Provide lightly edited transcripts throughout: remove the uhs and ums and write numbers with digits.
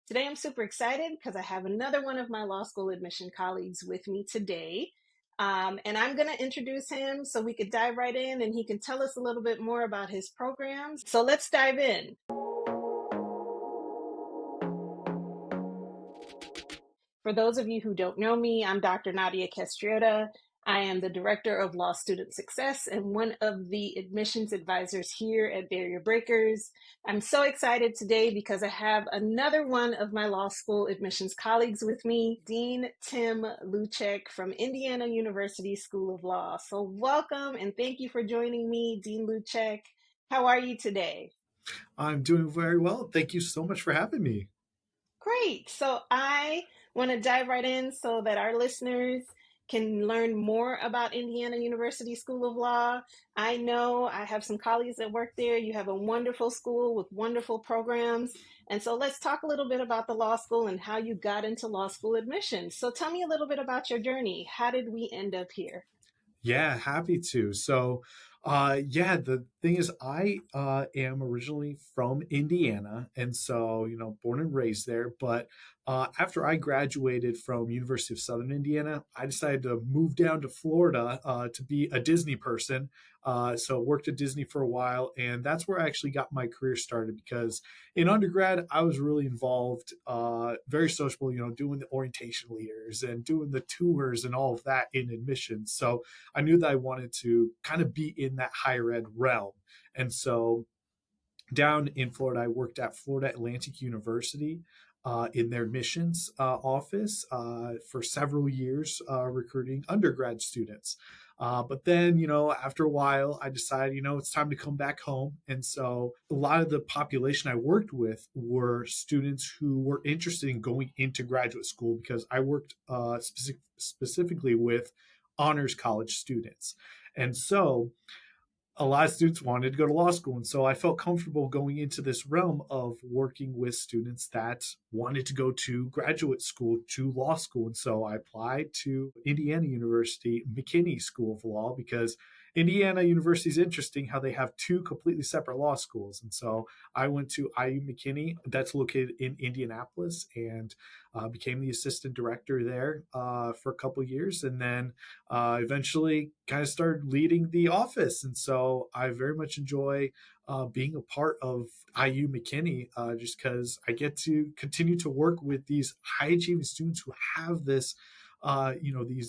Today, I'm super excited because I have another one of my law school admission colleagues with me today. And I'm going to introduce him so we could dive right in and he can tell us a little bit more about his programs. So let's dive in. For those of you who don't know me, I'm Dr. Nadia Castriota. I am the Director of Law Student Success and one of the admissions advisors here at Barrier Breakers. I'm so excited today because I have another one of my law school admissions colleagues with me, Dean Tim Luczak from Indiana University School of Law. So welcome and thank you for joining me, Dean Luczak. How are you today? I'm doing very well. Thank you so much for having me. Great. So I want to dive right in so that our listeners can learn more about Indiana University School of Law. I know I have some colleagues that work there. You have a wonderful school with wonderful programs. And so let's talk a little bit about the law school and how you got into law school admissions. So tell me a little bit about your journey. How did we end up here? Yeah, happy to. The thing is, I am originally from Indiana, and so born and raised there. But after I graduated from University of Southern Indiana, I decided to move down to Florida to be a Disney person. So worked at Disney for a while, and that's where I actually got my career started. Because in undergrad, I was really involved, very sociable, doing the orientation leaders and doing the tours and all of that in admissions. So I knew that I wanted to kind of be in that higher ed realm. And so down in Florida, I worked at Florida Atlantic University in their admissions office for several years, recruiting undergrad students. But then, after a while, I decided, it's time to come back home. And so a lot of the population I worked with were students who were interested in going into graduate school because I worked specifically with honors college students. And so a lot of students wanted to go to law school. And so I felt comfortable going into this realm of working with students that wanted to go to graduate school, to law school. And so I applied to Indiana University McKinney School of Law because Indiana University is interesting how they have two completely separate law schools. And so I went to IU McKinney, that's located in Indianapolis, and became the assistant director there for a couple of years. And then eventually kind of started leading the office. And so I very much enjoy being a part of IU McKinney just because I get to continue to work with these high achieving students who have this.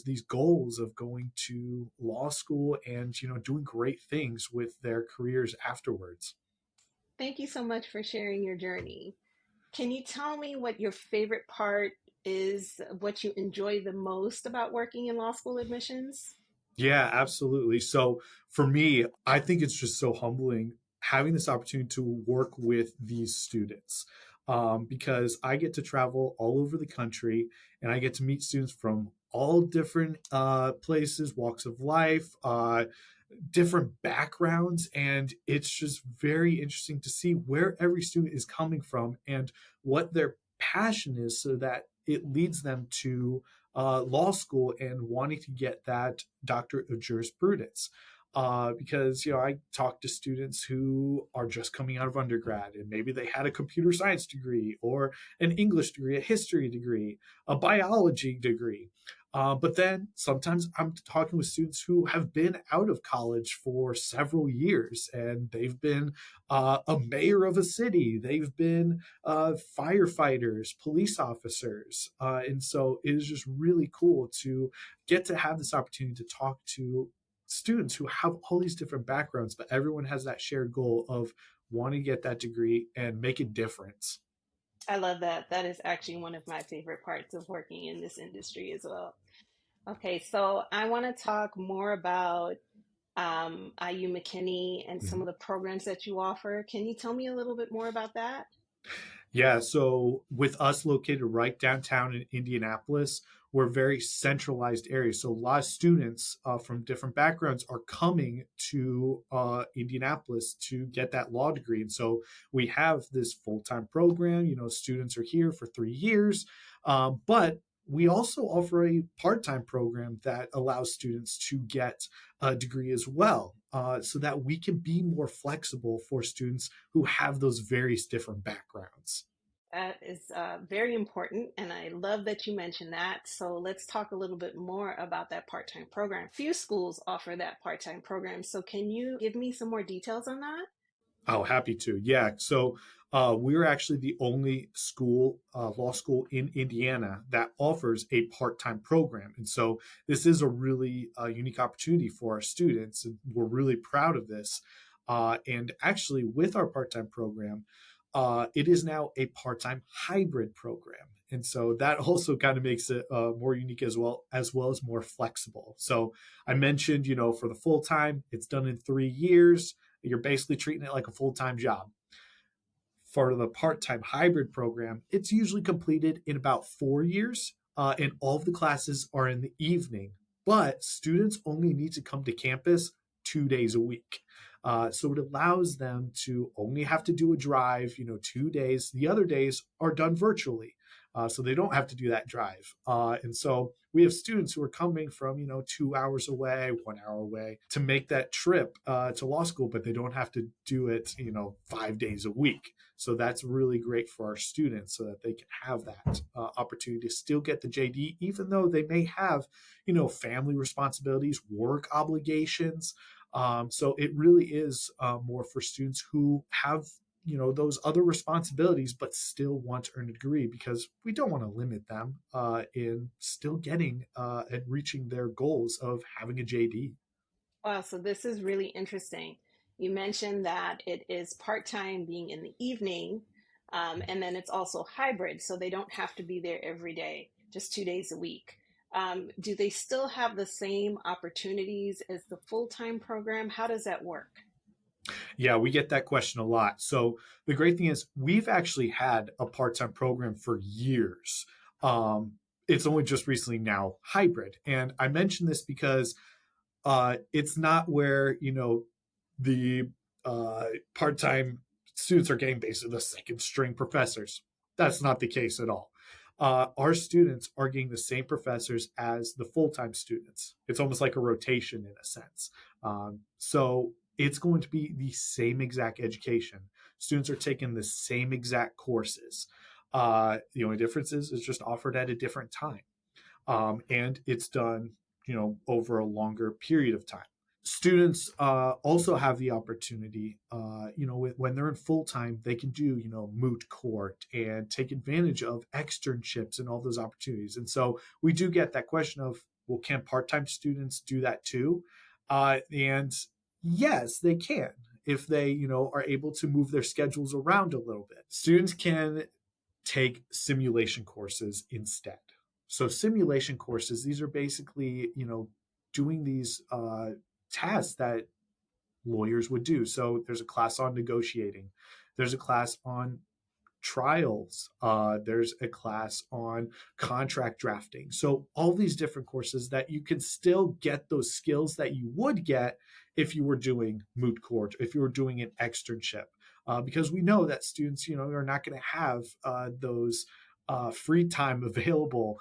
These goals of going to law school and doing great things with their careers afterwards. Thank you so much for sharing your journey. Can you tell me what your favorite part is, what you enjoy the most about working in law school admissions? Yeah, absolutely. So for me, I think it's just so humbling having this opportunity to work with these students because I get to travel all over the country and I get to meet students from all different places, walks of life, different backgrounds. And it's just very interesting to see where every student is coming from and what their passion is so that it leads them to law school and wanting to get that doctorate of jurisprudence. Because I talk to students who are just coming out of undergrad and maybe they had a computer science degree or an English degree, a history degree, a biology degree. But then sometimes I'm talking with students who have been out of college for several years and they've been a mayor of a city, they've been firefighters, police officers. And so it is just really cool to get to have this opportunity to talk to students who have all these different backgrounds, but everyone has that shared goal of wanting to get that degree and make a difference. I love that. That is actually one of my favorite parts of working in this industry as well. Okay, so I want to talk more about IU McKinney and some of the programs that you offer. Can you tell me a little bit more about that? Yeah, so with us located right downtown in Indianapolis, we're a very centralized area. So a lot of students from different backgrounds are coming to Indianapolis to get that law degree. And so we have this full-time program. Students are here for 3 years, but we also offer a part-time program that allows students to get a degree as well, so that we can be more flexible for students who have those various different backgrounds. That is very important, and I love that you mentioned that. So let's talk a little bit more about that part-time program. Few schools offer that part-time program. So can you give me some more details on that? Oh, happy to. Yeah. So we're actually the only school, law school in Indiana that offers a part time program. And so this is a really unique opportunity for our students. And we're really proud of this. And actually, with our part time program, it is now a part time hybrid program. And so that also kind of makes it more unique as more flexible. So I mentioned, for the full time, it's done in 3 years. You're basically treating it like a full time job. For the part time hybrid program, it's usually completed in about 4 years, and all of the classes are in the evening. But students only need to come to campus 2 days a week. So it allows them to only have to do a drive, 2 days. The other days are done virtually. So they don't have to do that drive. And so we have students who are coming from, 2 hours away, 1 hour away to make that trip to law school, but they don't have to do it, 5 days a week. So that's really great for our students so that they can have that opportunity to still get the JD, even though they may have, family responsibilities, work obligations. So it really is more for students who have those other responsibilities but still want to earn a degree, because we don't want to limit them in still getting and reaching their goals of having a JD. Wow, so this is really interesting. You mentioned that it is part-time being in the evening, and then it's also hybrid, so they don't have to be there every day, just 2 days a week. Do they still have the same opportunities as the full-time program? How does that work? Yeah, we get that question a lot. So the great thing is we've actually had a part-time program for years. It's only just recently now hybrid. And I mention this because it's not where, the part-time students are getting basically the second string professors. That's not the case at all. Our students are getting the same professors as the full-time students. It's almost like a rotation in a sense. So it's going to be the same exact education. Students are taking the same exact courses. The only difference is it's just offered at a different time, and it's done, over a longer period of time. Students also have the opportunity, when they're in full time, they can do, moot court and take advantage of externships and all those opportunities. And so we do get that question of, well, can part time students do that too? And yes, they can if they, are able to move their schedules around a little bit. Students can take simulation courses instead. So simulation courses, these are basically, doing these tasks that lawyers would do. So there's a class on negotiating. There's a class on trials. There's a class on contract drafting. So all these different courses that you can still get those skills that you would get if you were doing moot court, if you were doing an externship, because we know that students, are not going to have those free time available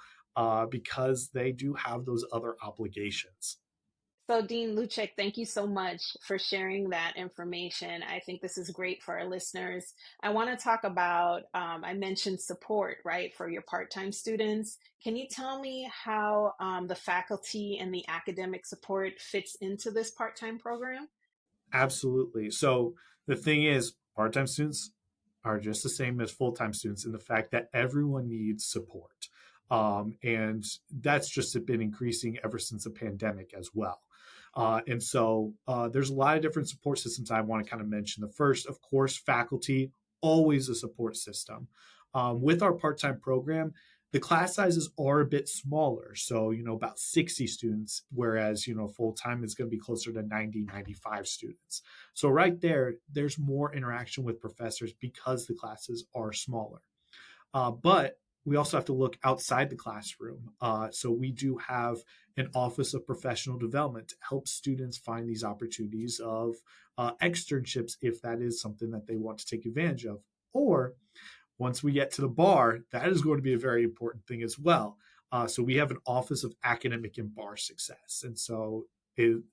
because they do have those other obligations. So, Dean Luczak, thank you so much for sharing that information. I think this is great for our listeners. I want to talk about, I mentioned support, right, for your part time students. Can you tell me how the faculty and the academic support fits into this part time program? Absolutely. So the thing is, part-time students are just the same as full-time students in the fact that everyone needs support. And that's just been increasing ever since the pandemic as well. And so there's a lot of different support systems I want to kind of mention. The first, of course, faculty, always a support system. With our part-time program, the class sizes are a bit smaller. So, about 60 students, whereas, full time is going to be closer to 90, 95 students. So, right there, there's more interaction with professors because the classes are smaller. But we also have to look outside the classroom. So, we do have an Office of Professional Development to help students find these opportunities of externships if that is something that they want to take advantage of. Or once we get to the bar, that is going to be a very important thing as well. So we have an Office of Academic and Bar Success. And so,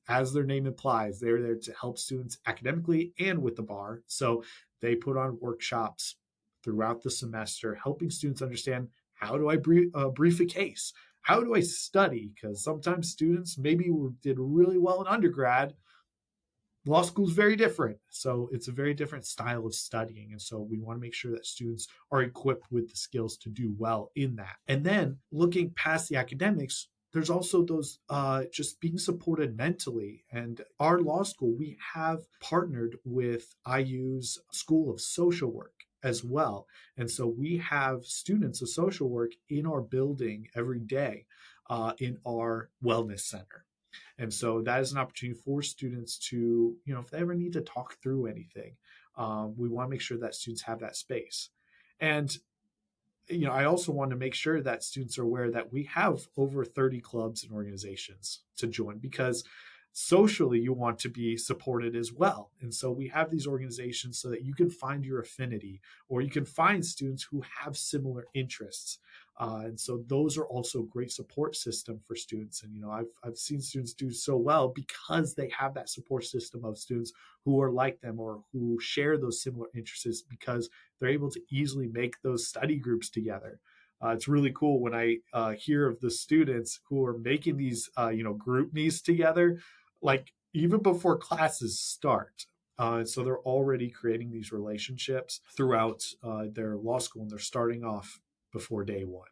as their name implies, they're there to help students academically and with the bar. So they put on workshops throughout the semester, helping students understand, how do I brief a case? How do I study? Because sometimes students maybe did really well in undergrad. Law school is very different. So it's a very different style of studying. And so we want to make sure that students are equipped with the skills to do well in that. And then looking past the academics, there's also those just being supported mentally. And our law school, we have partnered with IU's School of Social Work as well. And so we have students of social work in our building every day in our wellness center. And so that is an opportunity for students to, if they ever need to talk through anything, we want to make sure that students have that space. And I also want to make sure that students are aware that we have over 30 clubs and organizations to join, because socially you want to be supported as well. And so we have these organizations so that you can find your affinity, or you can find students who have similar interests. And so those are also a great support system for students. And, I've seen students do so well because they have that support system of students who are like them or who share those similar interests, because they're able to easily make those study groups together. It's really cool when I hear of the students who are making these, group me's together, like even before classes start. So they're already creating these relationships throughout their law school, and they're starting off before day one.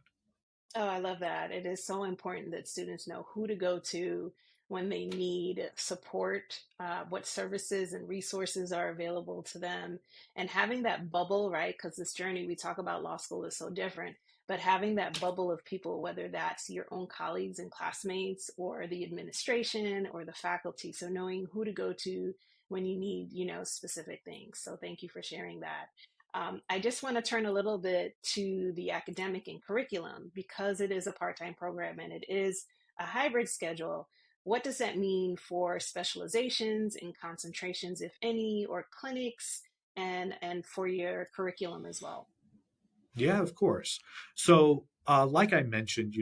Oh, I love that. It is so important that students know who to go to when they need support, what services and resources are available to them, and having that bubble, right? Because this journey we talk about law school is so different, but having that bubble of people, whether that's your own colleagues and classmates or the administration or the faculty. So knowing who to go to when you need, specific things. So thank you for sharing that. I just want to turn a little bit to the academic and curriculum, because it is a part-time program and it is a hybrid schedule. What does that mean for specializations and concentrations, if any, or clinics, and for your curriculum as well? Yeah, of course. So, like I mentioned,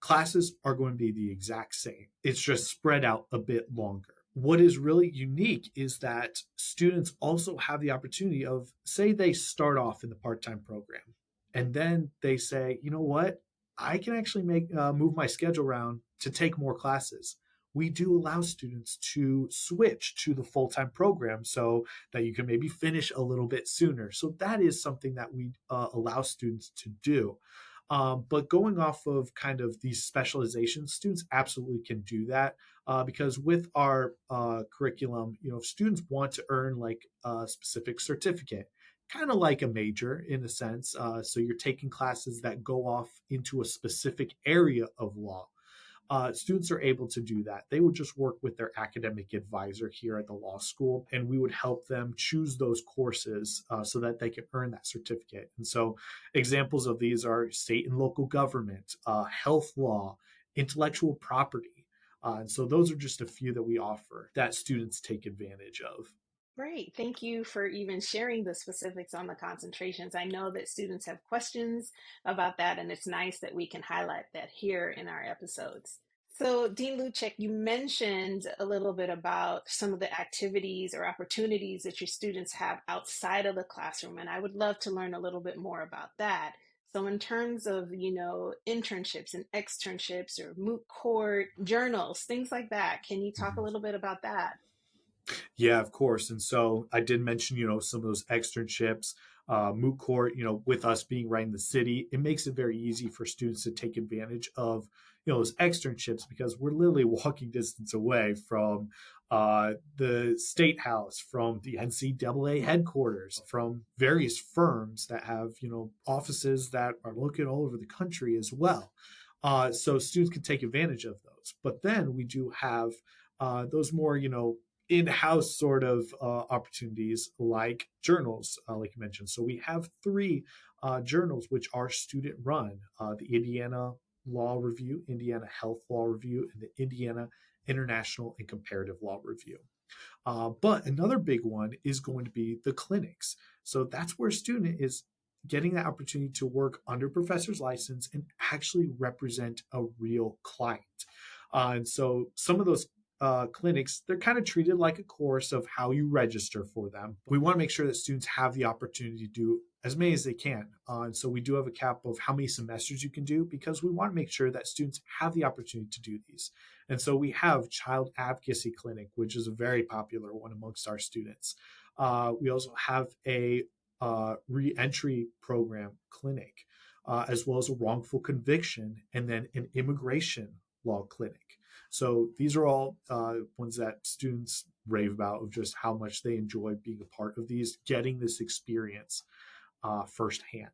classes are going to be the exact same. It's just spread out a bit longer. What is really unique is that students also have the opportunity of, say, they start off in the part time program, and then they say, you know what, I can actually move my schedule around to take more classes. We do allow students to switch to the full time program so that you can maybe finish a little bit sooner. So that is something that we allow students to do. But going off of kind of these specializations, students absolutely can do that, because with our curriculum, if students want to earn like a specific certificate, kind of like a major in a sense. So you're taking classes that go off into a specific area of law. Students are able to do that. They would just work with their academic advisor here at the law school, and we would help them choose those courses so that they can earn that certificate. And so, examples of these are state and local government, health law, intellectual property. And so, those are just a few that we offer that students take advantage of. Great. Thank you for even sharing the specifics on the concentrations. I know that students have questions about that, and it's nice that we can highlight that here in our episodes. So, Dean Luczak, you mentioned a little bit about some of the activities or opportunities that your students have outside of the classroom, and I would love to learn a little bit more about that. So, in terms of, internships and externships or moot court, journals, things like that, can you talk a Mhm. little bit about that? Yeah, of course. And so I did mention, some of those externships, moot court, with us being right in the city, it makes it very easy for students to take advantage of, those externships, because we're literally walking distance away from the state house, from the NCAA headquarters, from various firms that have, offices that are located all over the country as well. So students can take advantage of those. But then we do have those more, in-house sort of opportunities like journals, like you mentioned. So we have three journals which are student run: the Indiana Law Review, Indiana Health Law Review, and the Indiana International and Comparative Law Review. But another big one is going to be the clinics. So that's where a student is getting the opportunity to work under professor's license and actually represent a real client. And so some of those clinics, they're kind of treated like a course of how you register for them. We want to make sure that students have the opportunity to do as many as they can. And so we do have a cap of how many semesters you can do because we want to make sure that students have the opportunity to do these. And so we have Child Advocacy Clinic, which is a very popular one amongst our students. We also have a reentry program clinic, as well as a wrongful conviction, and then an immigration law clinic. So these are all ones that students rave about of just how much they enjoy being a part of these, getting this experience firsthand.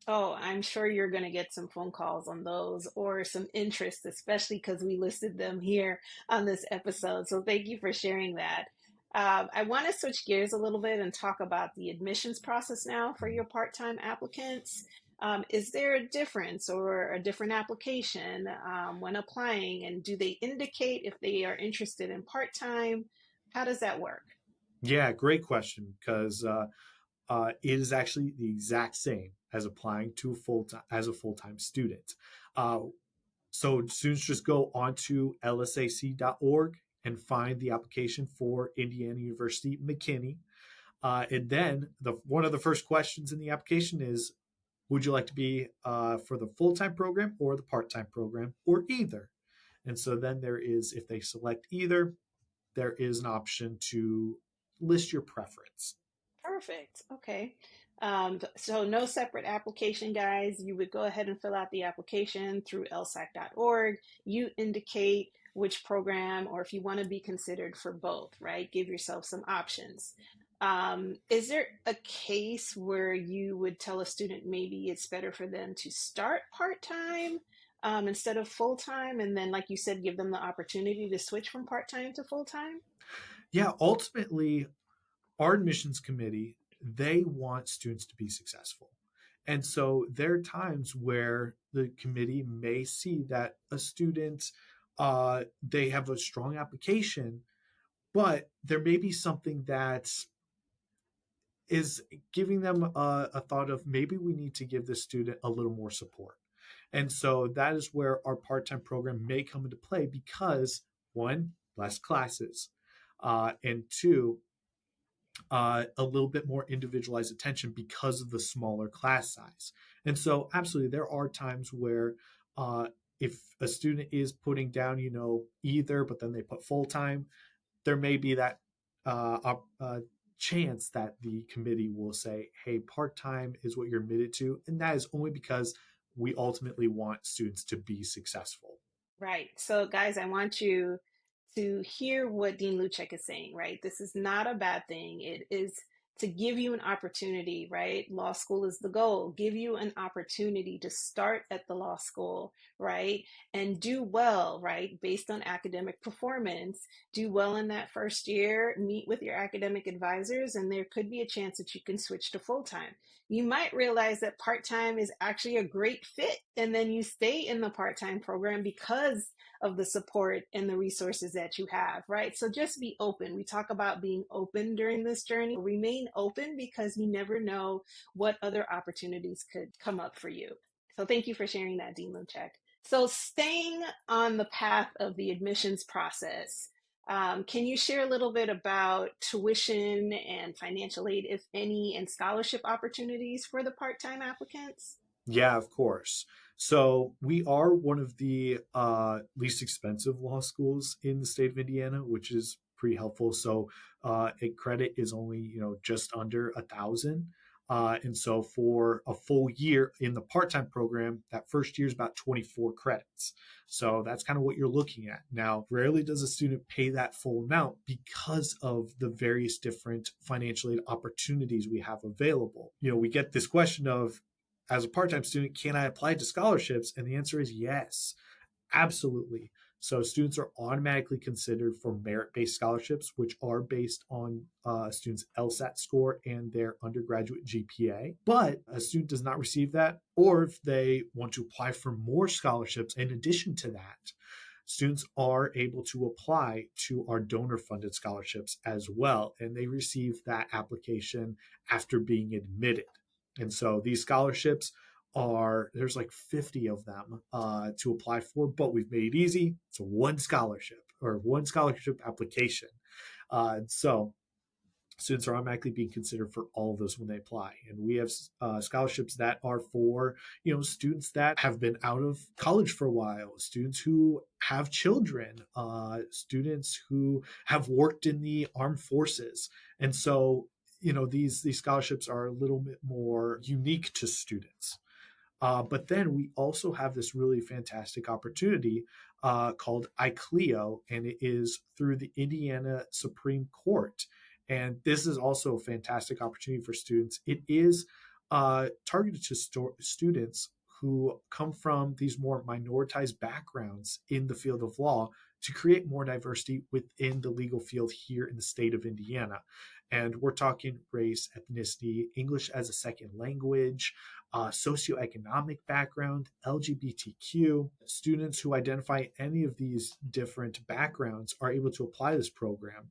Oh, I'm sure you're going to get some phone calls on those or some interest, especially because we listed them here on this episode. So thank you for sharing that. I want to switch gears a little bit and talk about the admissions process now for your part-time applicants. Is there a difference or a different application when applying? And do they indicate if they are interested in part-time? How does that work? Yeah, great question because it is actually the exact same as applying to full time as a full time student. Uh, so students just go onto lsac.org and find the application for Indiana University McKinney. And then one of the first questions in the application is, would you like to be for the full-time program or the part-time program or either? And so then there is, if they select either, there is an option to list your preference. Perfect. Okay. So no separate application, guys. You would go ahead and fill out the application through lsac.org. You indicate which program or if you want to be considered for both, right? Give yourself some options. Is there a case where you would tell a student maybe it's better for them to start part-time instead of full-time, and then, like you said, give them the opportunity to switch from part-time to full-time? Yeah, ultimately, our admissions committee, they want students to be successful. And so there are times where the committee may see that a student, they have a strong application, but there may be something that is giving them a thought of maybe we need to give this student a little more support. And so that is where our part-time program may come into play because one, less classes, and two, a little bit more individualized attention because of the smaller class size. And so, absolutely, there are times where if a student is putting down, either, but then they put full time, there may be that chance that the committee will say, hey, part time is what you're admitted to. And that is only because we ultimately want students to be successful. Right. So, guys, I want you to hear what Dean Luczak is saying, right? This is not a bad thing. It is to give you an opportunity, right? Law school is the goal. Give you an opportunity to start at the law school, right? And do well, right? Based on academic performance, do well in that first year, meet with your academic advisors, and there could be a chance that you can switch to full time. You might realize that part time is actually a great fit, and then you stay in the part time program because of the support and the resources that you have, right? So just be open. We talk about being open during this journey. Remain open because you never know what other opportunities could come up for you. So thank you for sharing that, Dean Luczak. So staying on the path of the admissions process, can you share a little bit about tuition and financial aid, if any, and scholarship opportunities for the part-time applicants? Yeah, of course. So we are one of the least expensive law schools in the state of Indiana, which is pretty helpful. So a credit is only just under 1,000, and so for a full year in the part-time program, that first year is about 24 credits. So that's kind of what you're looking at. Now, rarely does a student pay that full amount because of the various different financial aid opportunities we have available. We get this question of, as a part-time student, can I apply to scholarships? And the answer is yes, absolutely. So students are automatically considered for merit-based scholarships, which are based on a student's LSAT score and their undergraduate GPA. But a student does not receive that, or if they want to apply for more scholarships in addition to that, students are able to apply to our donor-funded scholarships as well, and they receive that application after being admitted. And so these scholarships there's like 50 of them to apply for, but we've made it easy. It's one scholarship or one scholarship application. So students are automatically being considered for all of those when they apply. And we have scholarships that are for, students that have been out of college for a while, students who have children, students who have worked in the armed forces. And so, these scholarships are a little bit more unique to students. But then we also have this really fantastic opportunity called ICLEO, and it is through the Indiana Supreme Court. And this is also a fantastic opportunity for students. It is targeted to students who come from these more minoritized backgrounds in the field of law to create more diversity within the legal field here in the state of Indiana. And we're talking race, ethnicity, English as a second language, socioeconomic background, LGBTQ. Students who identify any of these different backgrounds are able to apply this program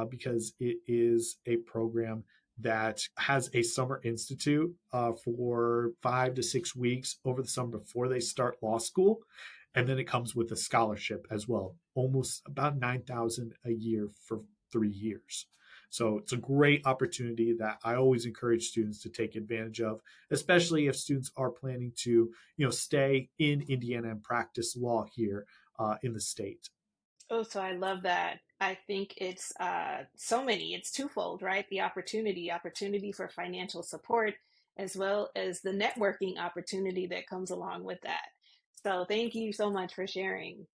because it is a program that has a summer institute for 5 to 6 weeks over the summer before they start law school. And then it comes with a scholarship as well, almost about $9,000 a year for 3 years. So it's a great opportunity that I always encourage students to take advantage of, especially if students are planning to, stay in Indiana and practice law here in the state. Oh, so I love that. I think it's so many. It's twofold, right? The opportunity for financial support, as well as the networking opportunity that comes along with that. So thank you so much for sharing.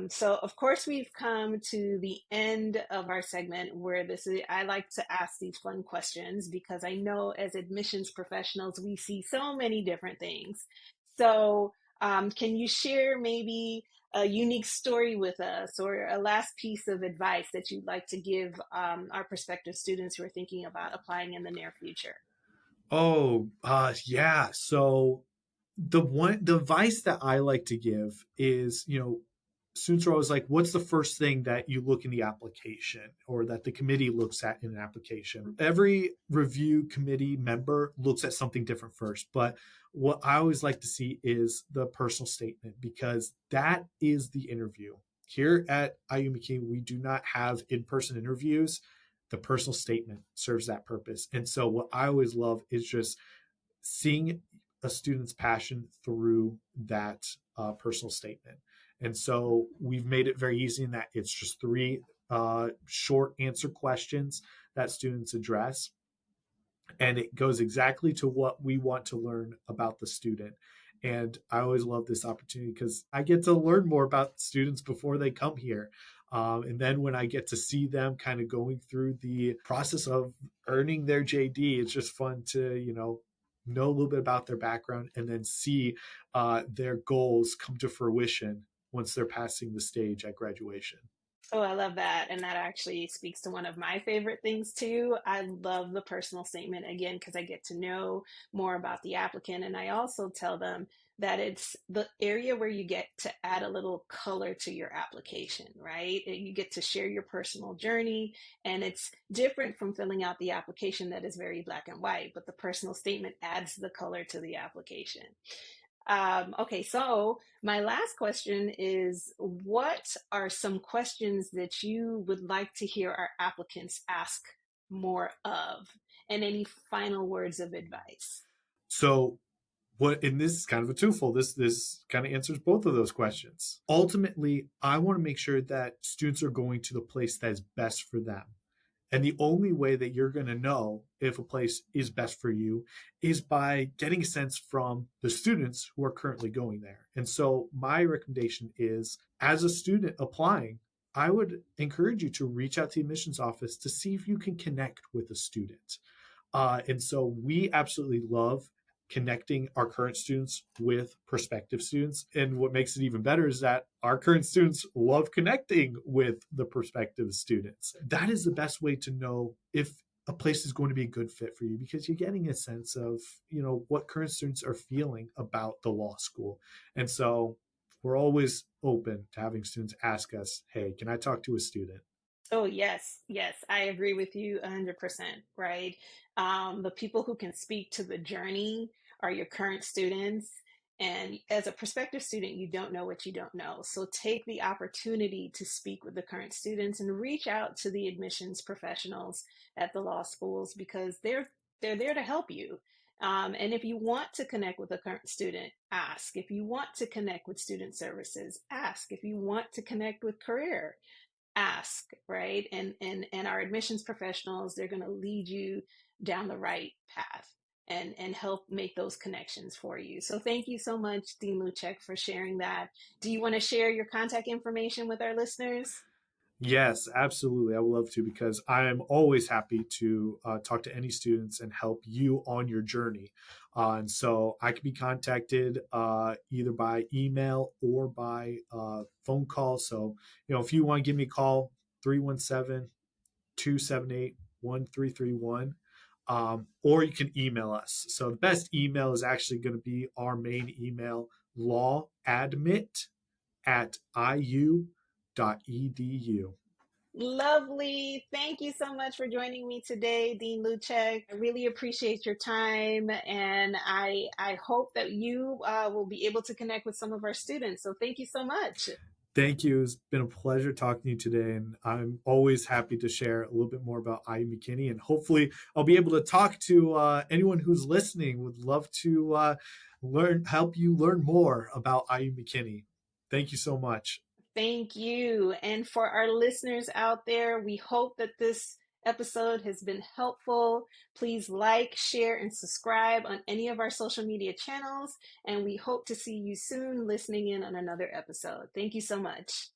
So of course we've come to the end of our segment where I like to ask these fun questions because I know as admissions professionals we see so many different things. So can you share maybe a unique story with us or a last piece of advice that you'd like to give our prospective students who are thinking about applying in the near future? Oh, yeah. So the advice that I like to give is, students are always like, what's the first thing that you look in the application or that the committee looks at in an application? Every review committee member looks at something different first. But what I always like to see is the personal statement because that is the interview. Here at IU McKinney, we do not have in person interviews. The personal statement serves that purpose. And so, what I always love is just seeing a student's passion through that personal statement. And so we've made it very easy in that it's just three short answer questions that students address. And it goes exactly to what we want to learn about the student. And I always love this opportunity because I get to learn more about students before they come here. And then when I get to see them kind of going through the process of earning their JD, it's just fun to, know a little bit about their background and then see their goals come to fruition once they're passing the stage at graduation. Oh, I love that. And that actually speaks to one of my favorite things too. I love the personal statement again because I get to know more about the applicant. And I also tell them that it's the area where you get to add a little color to your application, right? You get to share your personal journey, and it's different from filling out the application that is very black and white, but the personal statement adds the color to the application. Okay, so my last question is, what are some questions that you would like to hear our applicants ask more of? And any final words of advice? So and this is kind of a twofold. This kind of answers both of those questions. Ultimately, I want to make sure that students are going to the place that is best for them. And the only way that you're going to know if a place is best for you is by getting a sense from the students who are currently going there. And so my recommendation is, as a student applying, I would encourage you to reach out to the admissions office to see if you can connect with a student. And so we absolutely love connecting our current students with prospective students. And what makes it even better is that our current students love connecting with the prospective students. That is the best way to know if a place is going to be a good fit for you because you're getting a sense of, what current students are feeling about the law school. And so we're always open to having students ask us, hey, can I talk to a student? Oh, yes, yes, I agree with you 100%, right? The people who can speak to the journey are your current students. And as a prospective student, you don't know what you don't know. So take the opportunity to speak with the current students and reach out to the admissions professionals at the law schools, because they're there to help you. And if you want to connect with a current student, ask. If you want to connect with student services, ask. If you want to connect with career, ask, right? And our admissions professionals, they're going to lead you down the right path and help make those connections for you. So thank you so much, Dean Luczak, for sharing that. Do you want to share your contact information with our listeners? Yes, absolutely. I would love to, because I am always happy to talk to any students and help you on your journey. And so I can be contacted either by email or by phone call. So, if you want to give me a call, 317-278-1331, or you can email us. So the best email is actually going to be our main email, lawadmit@iu.edu. Lovely. Thank you so much for joining me today, Dean Luczak. I really appreciate your time, and I hope that you will be able to connect with some of our students. So thank you so much. Thank you. It's been a pleasure talking to you today, and I'm always happy to share a little bit more about IU McKinney. And hopefully, I'll be able to talk to anyone who's listening. Would love to help you learn more about IU McKinney. Thank you so much. Thank you. And for our listeners out there, we hope that this episode has been helpful. Please like, share, and subscribe on any of our social media channels. And we hope to see you soon listening in on another episode. Thank you so much.